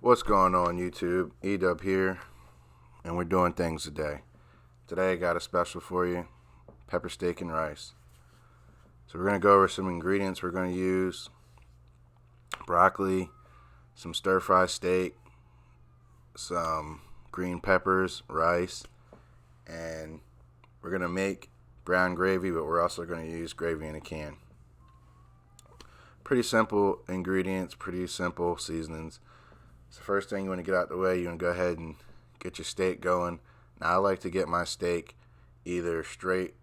What's going on YouTube? Edub here, and we're doing things today. Today I got a special for you, pepper steak and rice. So we're going to go over some ingredients we're going to use. Broccoli, some stir fry steak, some green peppers, rice, and we're going to make brown gravy, but we're also going to use gravy in a can. Pretty simple ingredients, pretty simple seasonings. So first thing you want to get out the way, you want to go ahead and get your steak going. Now I like to get my steak either straight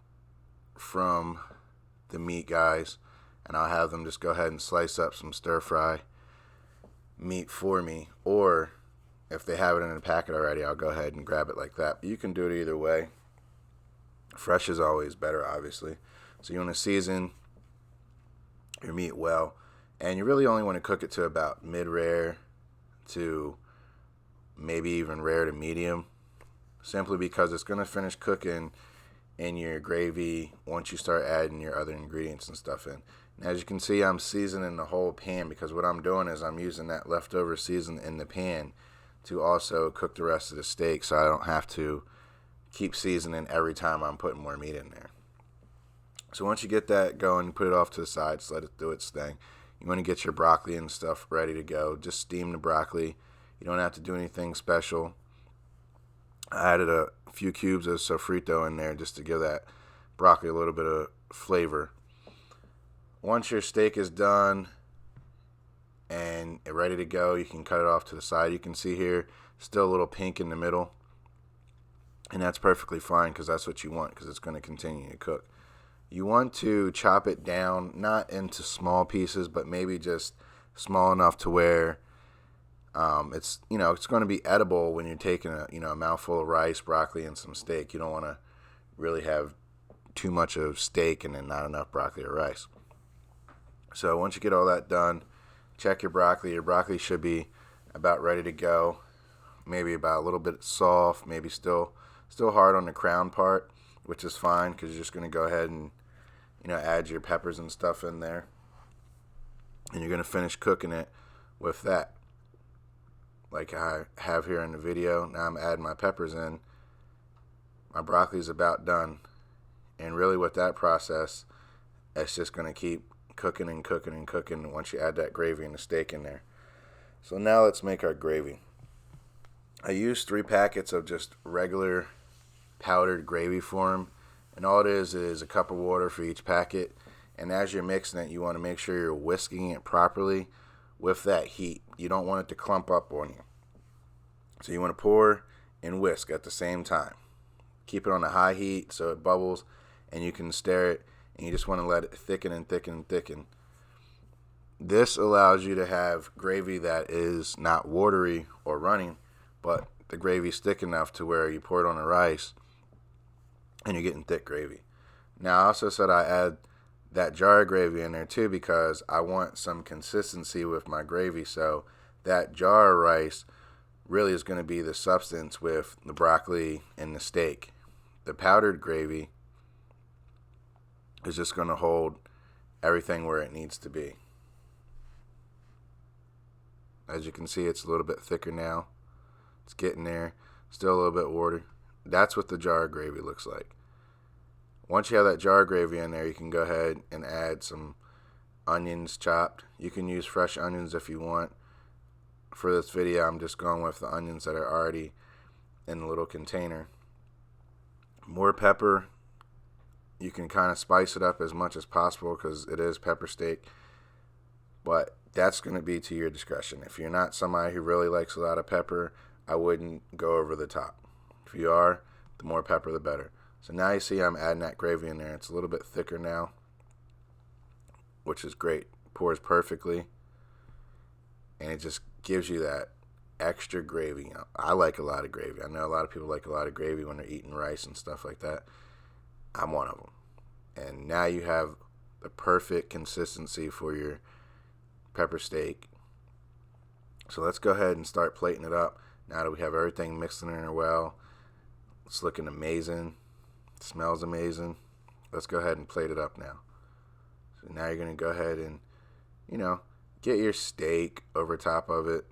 from the meat guys, and I'll have them just go ahead and slice up some stir fry meat for me, or if they have it in a packet already, I'll go ahead and grab it like that. But you can do it either way. Fresh is always better, obviously. So you want to season your meat well, and you really only want to cook it to about mid-rare to maybe even rare to medium, simply because it's going to finish cooking in your gravy once you start adding your other ingredients and stuff in. And as you can see, I'm seasoning the whole pan, because what I'm doing is I'm using that leftover season in the pan to also cook the rest of the steak, so I don't have to keep seasoning every time I'm putting more meat in there. So once you get that going, you put it off to the side, just let it do its thing. You want to get your broccoli and stuff ready to go. Just steam the broccoli. You don't have to do anything special. I added a few cubes of sofrito in there just to give that broccoli a little bit of flavor. Once your steak is done and ready to go, you can cut it off to the side. You can see here, still a little pink in the middle. And that's perfectly fine, because that's what you want, because it's going to continue to cook. You want to chop it down, not into small pieces, but maybe just small enough to where it's going to be edible when you're taking a mouthful of rice, broccoli, and some steak. You don't want to really have too much of steak and then not enough broccoli or rice. So once you get all that done, check your broccoli. Your broccoli should be about ready to go. Maybe about a little bit soft, maybe still hard on the crown part, which is fine, because you're just going to go ahead and add your peppers and stuff in there, and you're going to finish cooking it with that, like I have here in the video. Now I'm adding my peppers in. My broccoli's about done, and really with that process, it's just going to keep cooking and cooking and cooking once you add that gravy and the steak in there. So now let's make our gravy. I used 3 packets of just regular powdered gravy form, and all it is a cup of water for each packet. And as you're mixing it, you want to make sure you're whisking it properly with that heat. You don't want it to clump up on you. So you want to pour and whisk at the same time. Keep it on a high heat so it bubbles and you can stir it, and you just want to let it thicken and thicken and thicken. This allows you to have gravy that is not watery or running, but the gravy's thick enough to where you pour it on the rice and you're getting thick gravy. Now I also said I add that jar of gravy in there too, because I want some consistency with my gravy. So that jar of rice really is going to be the substance with the broccoli and the steak. The powdered gravy is just going to hold everything where it needs to be. As you can see, it's a little bit thicker now. It's getting there. Still a little bit water. That's what the jar of gravy looks like. Once you have that jar of gravy in there, you can go ahead and add some onions chopped. You can use fresh onions if you want. For this video, I'm just going with the onions that are already in the little container. More pepper. You can kind of spice it up as much as possible, because it is pepper steak. But that's going to be to your discretion. If you're not somebody who really likes a lot of pepper, I wouldn't go over the top. If you are, the more pepper the better. So now you see I'm adding that gravy in there. It's a little bit thicker now, which is great. Pours perfectly, and it just gives you that extra gravy. I like a lot of gravy. I know a lot of people like a lot of gravy when they're eating rice and stuff like that. I'm one of them. And now you have the perfect consistency for your pepper steak. So let's go ahead and start plating it up. Now that we have everything mixed in there well, it's looking amazing. It smells amazing. Let's go ahead and plate it up now. So now you're going to go ahead and, get your steak over top of it.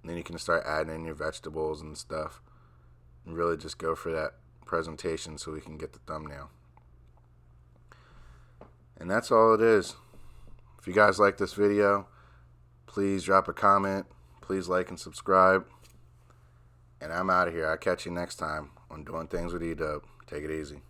And then you can start adding in your vegetables and stuff. And really just go for that presentation so we can get the thumbnail. And that's all it is. If you guys like this video, please drop a comment. Please like and subscribe. And I'm out of here. I'll catch you next time on Doing Things with E-Dub. Take it easy.